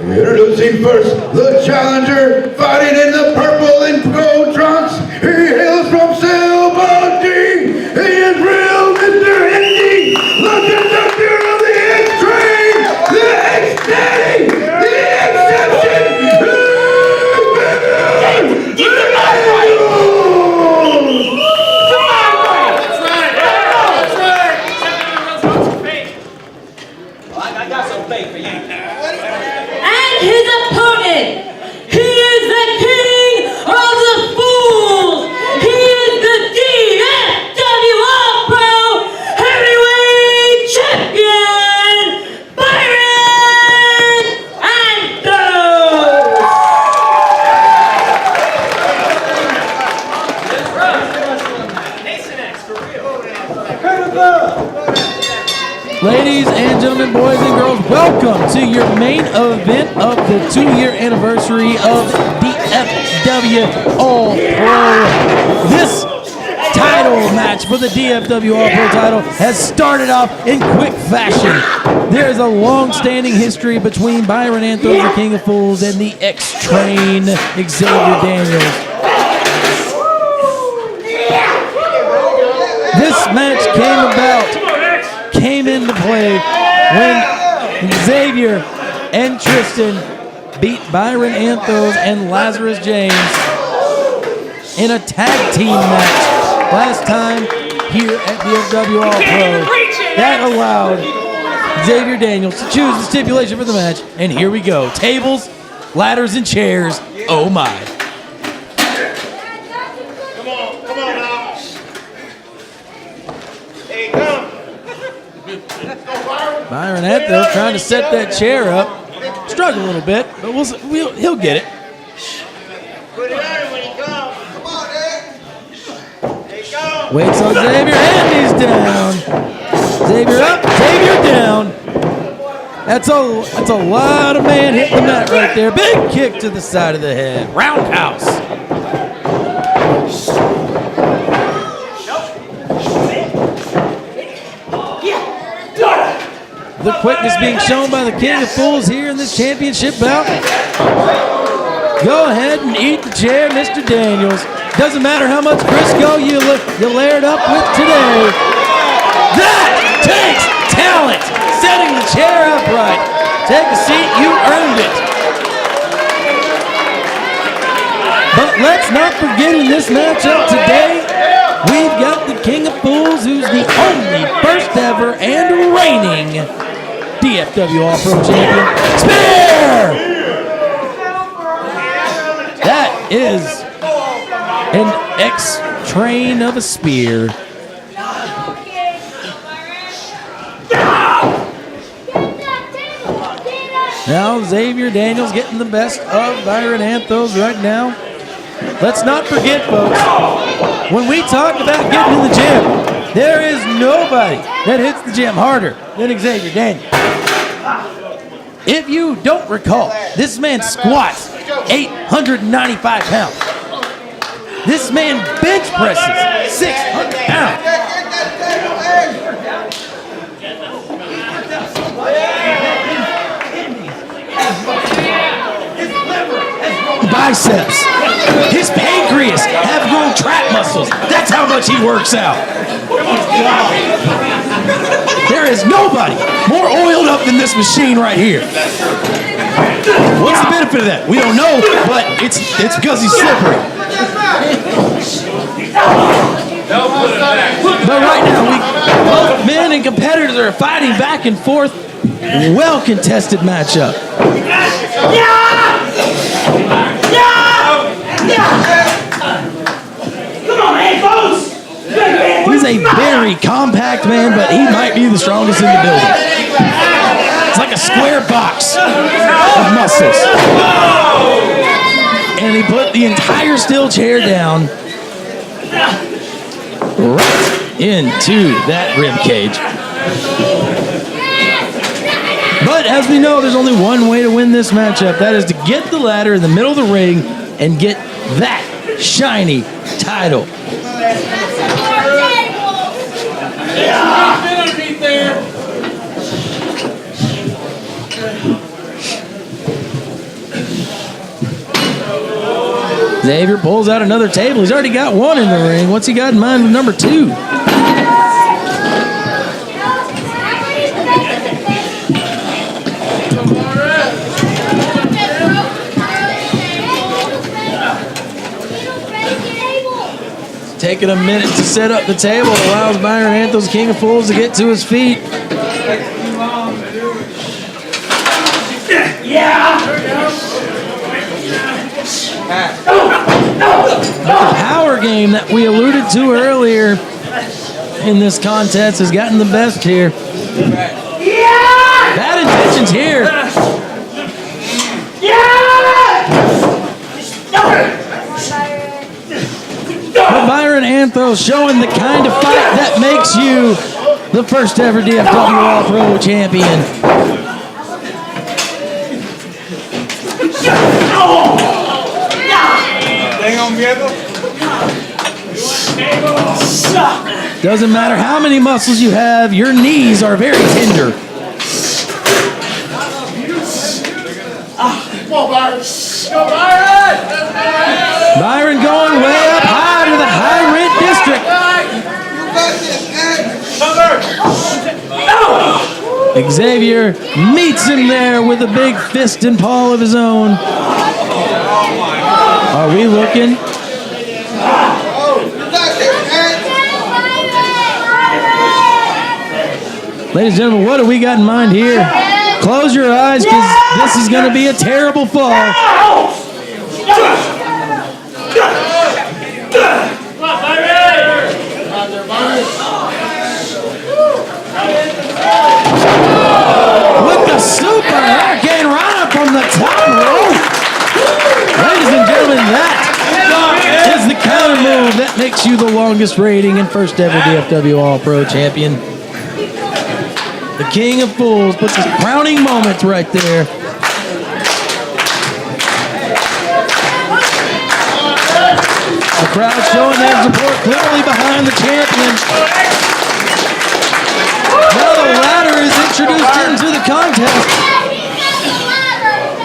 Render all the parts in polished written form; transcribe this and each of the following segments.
Introducing first, the challenger, fighting in the purple and gold trunks. He hails from Silverty. He is real Mr. Hindi, the conductor of the X-Train, the X-Daddy, the Exception. I got some fake for you. And his opponent, he is the king of the fools. He is the DFW All-Pro Heavyweight Champion, Byron Anthos. Ladies and gentlemen, boys and girls, welcome to your main event of the 2-year anniversary of DFW All-Pro. This title match for the DFW All-Pro title has started off in quick fashion. There is a long-standing history between Byron Anthos, the King of Fools, and the X-Train, Xavier Daniels. This match came into play when Xavier and Tristan beat Byron Anthos and Lazarus James in a tag team match last time here at DFW All-Pro. That allowed Xavier Daniels to choose the stipulation for the match, and here we go. Tables, ladders, and chairs. Oh my. Come on now. Hey, come. Byron Anthos trying to set that chair up. Struggle a little bit, but he'll get it. Put it on when he comes. Come on, Ed. There you go. Waits on Xavier, and he's down. Xavier up, Xavier down. That's a lot of man hitting the mat right there. Big kick to the side of the head. Roundhouse. The quickness being shown by the King of Fools here in this championship bout. Go ahead and eat the chair, Mr. Daniels. Doesn't matter how much Crisco you layered up with today. That takes talent. Setting the chair upright. Take a seat, you earned it. But let's not forget in this matchup today, we've got the King of Fools, who's the only first ever and reigning DFW All-Pro Champion. Spear! That is an X-train of a spear. Now Xavier Daniels getting the best of Byron Anthos right now. Let's not forget, folks, when we talk about getting in the gym, there is nobody that hits the gym harder than Xavier Daniels. If you don't recall, this man squats 895 pounds. This man bench presses 600 pounds. Biceps. His pancreas have grown trap muscles. That's how much he works out. There is nobody more oiled up than this machine right here. What's the benefit of that? We don't know, but it's because he's slippery. But right now, both men and competitors are fighting back and forth. Well contested matchup. Come on, Anthos! He's a very compact man, but he might be the strongest in the building. It's like a square box of muscles. And he put the entire steel chair down right into that rib cage. But as we know, there's only one way to win this matchup. That is to get the ladder in the middle of the ring and get that shiny title. Xavier pulls out another table. He's already got one in the ring. What's he got in mind with number 2? Taking a minute to set up the table allows Byron Anthos, King of Fools, to get to his feet. But the power game that we alluded to earlier in this contest has gotten the best here. Bad intentions here. But Byron Anthos showing the kind of fight that makes you the first ever DFW All-Pro Champion. Doesn't matter how many muscles you have, your knees are very tender. Byron going way up high to the high rent district. Xavier meets him there with a big fist and paw of his own. Are we looking? Ladies and gentlemen, what do we got in mind here? Close your eyes, because this is going to be a terrible fall. With the super hurricane rana from the top rope. Ladies and gentlemen, that is the counter move that makes you the longest rating and first ever DFW All-Pro Champion. The King of Fools puts his crowning moments right there. The crowd showing their support clearly behind the champion. Now the ladder is introduced into the contest.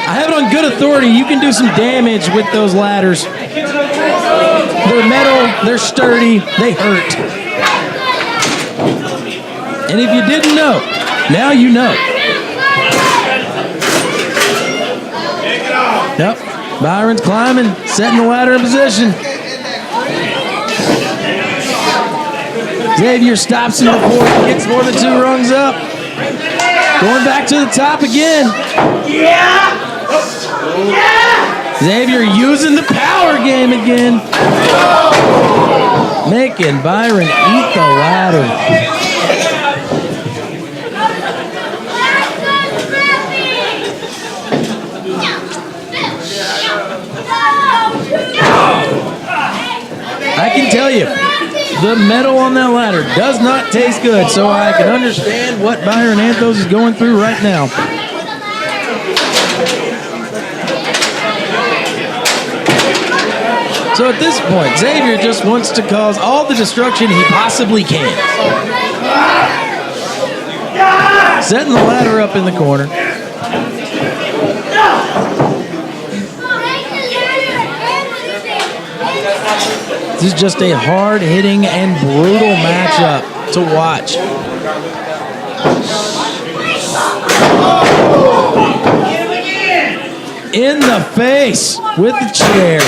I have it on good authority. You can do some damage with those ladders. They're metal, they're sturdy, they hurt. And if you didn't know, now you know. Yep, Byron's climbing, setting the ladder in position. Xavier stops him before he gets more than 2 rungs up. Going back to the top again. Xavier using the power game again. Making Byron eat the ladder. I can tell you, the metal on that ladder does not taste good, so I can understand what Byron Anthos is going through right now. So at this point, Xavier just wants to cause all the destruction he possibly can. Setting the ladder up in the corner. This is just a hard-hitting and brutal matchup to watch. In the face with the chair.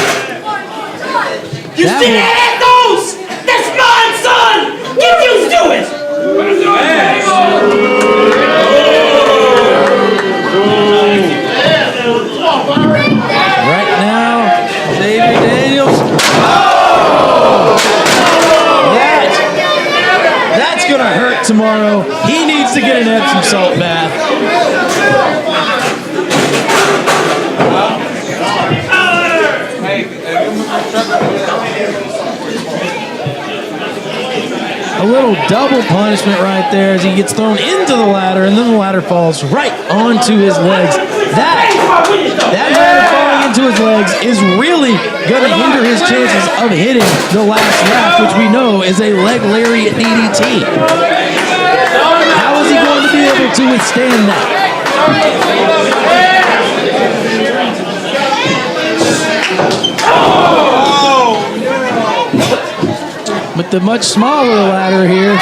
You see that, Anthos? That's mine, son! Get used to it! Right now, Xavier Daniels. That's gonna hurt tomorrow. He needs to get an Epsom salt bath. A little double punishment right there as he gets thrown into the ladder, and then the ladder falls right onto his legs. That ladder falling into his legs is really going to hinder his chances of hitting the last lap, which we know is a leg lariat DDT. How is he going to be able to withstand that? With the much smaller ladder here.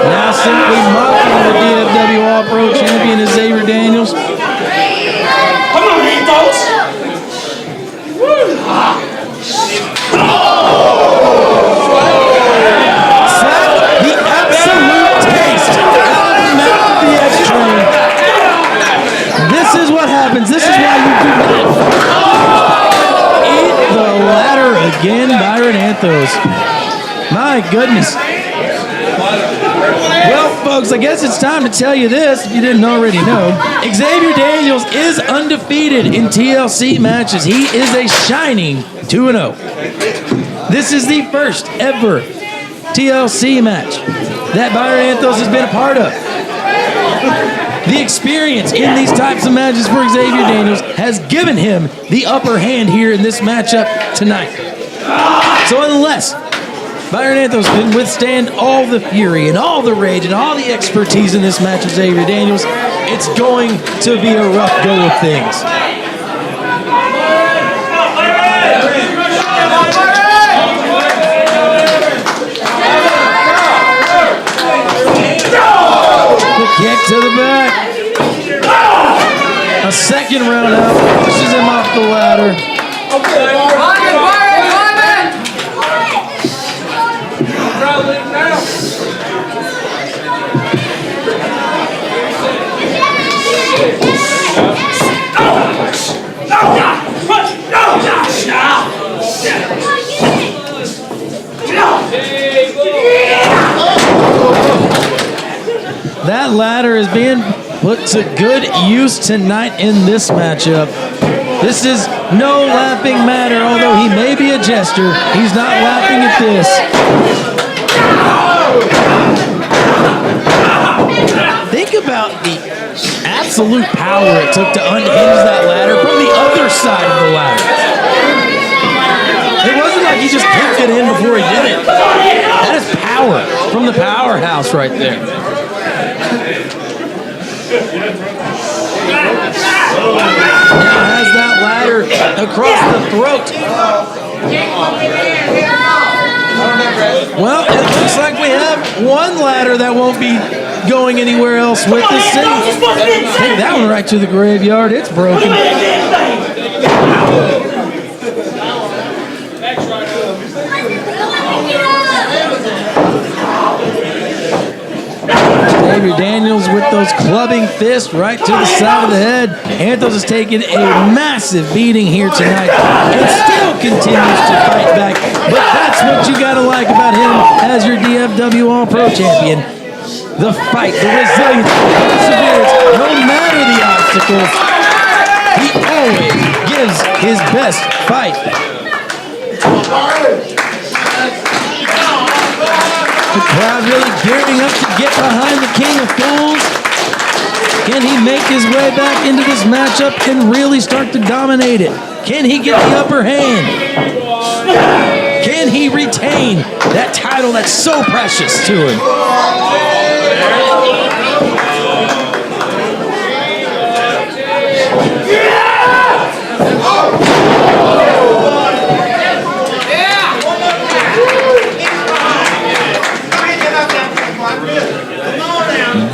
Now simply mocking the DFW All-Pro Champion is Xavier Daniels. Come on, Anthos! Slap the absolute taste out of the mouth of the X-Train. This is what happens. This is why you do not eat the ladder again, Byron Anthos. My goodness. Well, folks, I guess it's time to tell you this, if you didn't already know. Xavier Daniels is undefeated in TLC matches. He is a shining 2-0. This is the first ever TLC match that Byron Anthos has been a part of. The experience in these types of matches for Xavier Daniels has given him the upper hand here in this matchup tonight. So unless Byron Anthos can withstand all the fury and all the rage and all the expertise in this match with Xavier Daniels, it's going to be a rough go of things. The kick to the back. A second round out pushes him off the ladder. That ladder is being put to good use tonight in this matchup. This is no laughing matter, although he may be a jester. He's not laughing at this. Think about the absolute power it took to unhinge that ladder from the other side of the ladder. It wasn't like he just picked it in before he did it. That is power from the powerhouse right there. Now has that ladder across the throat. Well, it looks like we have one ladder that won't be going anywhere else with this thing. Take that one right to the graveyard. It's broken. Xavier Daniels with those clubbing fists right to the side of the head. Anthos has taken a massive beating here tonight and still continues to fight back. But that's what you gotta like about him as your DFW All-Pro champion. The fight, the resilience, the perseverance, no matter the obstacles, he always gives his best fight. The crowd really gearing up to get behind the King of Fools. Can he make his way back into this matchup and really start to dominate it? Can he get the upper hand? Can he retain that title that's so precious to him?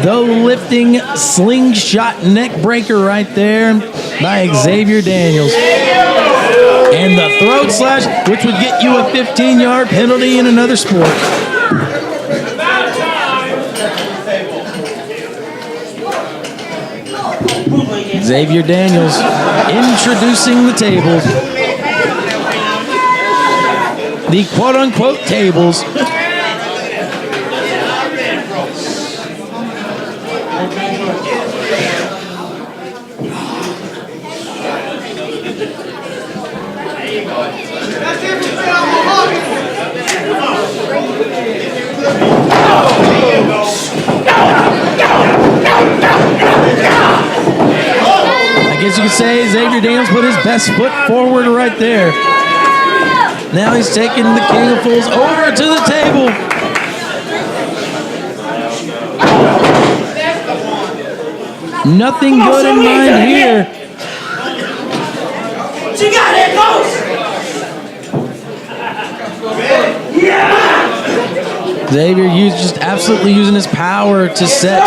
The lifting slingshot neck breaker right there by Xavier Daniels. And the throat slash, which would get you a 15-yard penalty in another sport. Xavier Daniels introducing the tables. The quote-unquote tables. I guess you could say Xavier Daniels put his best foot forward right there. Now he's taking the King of Fools over to the table. Nothing good in mind here. She got it, folks! Xavier just absolutely using his power to set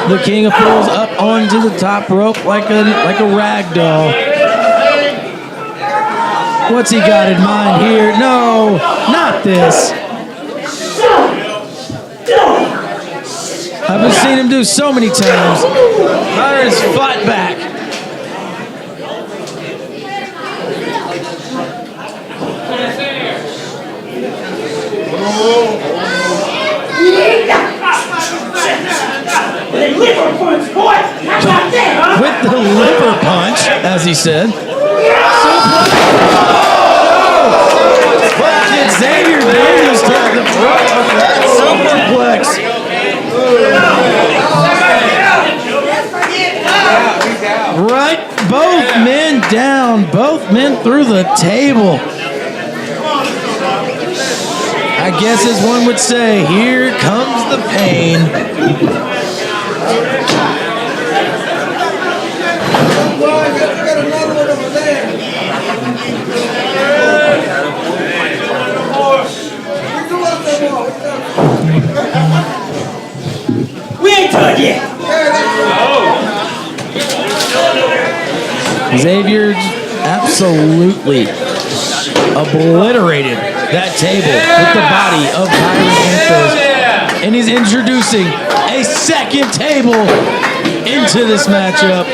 the King of Fools up onto the top rope like a rag doll. What's he got in mind here? No, not this. I've seen him do so many times. Byron's fought back. With the liver punch, as he said. But did Xavier Daniels take the front of that superplex? Right, both men down, both men through the table. I guess as one would say, here comes the pain. We ain't done yet. Xavier absolutely obliterated that table with the body of Byron Anthos. And he's introducing a second table into this matchup.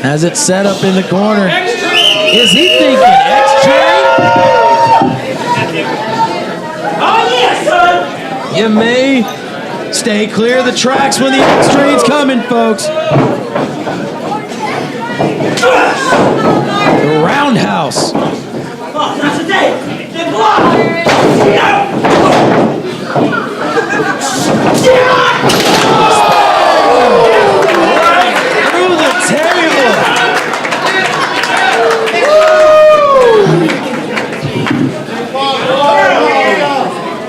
Has it set up in the corner. Is he thinking X-Train? Oh, yes, son! You may stay clear of the tracks when the X-Train's coming, folks. The roundhouse. Oh, not today. Get blocked. Right through the table.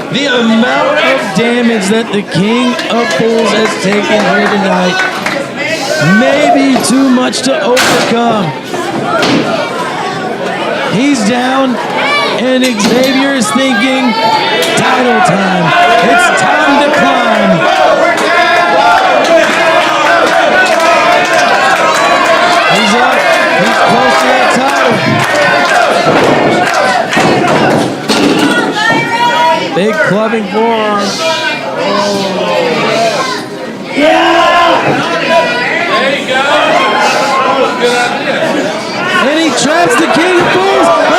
The amount of damage that the King of Fools has taken here tonight may be too much to overcome. He's down, and Xavier is thinking, title time. It's time to climb. He's up. He's close to that title. Big clubbing forearm. There you go. That was a good idea. And he traps the King of Fools.